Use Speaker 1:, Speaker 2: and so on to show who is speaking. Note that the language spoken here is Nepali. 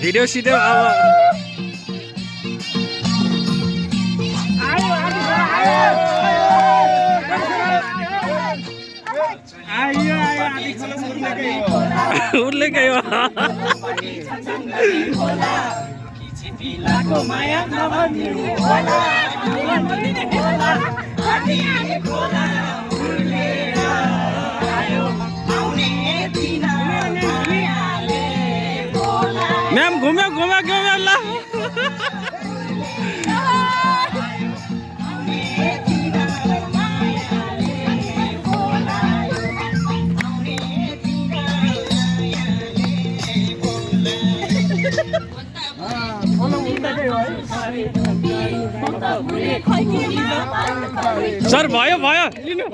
Speaker 1: भिडियो सिडियो अब उर्ले गयो मैम घुम्यो घुम्यो घुम्यो ल सर भयो भयो लिनु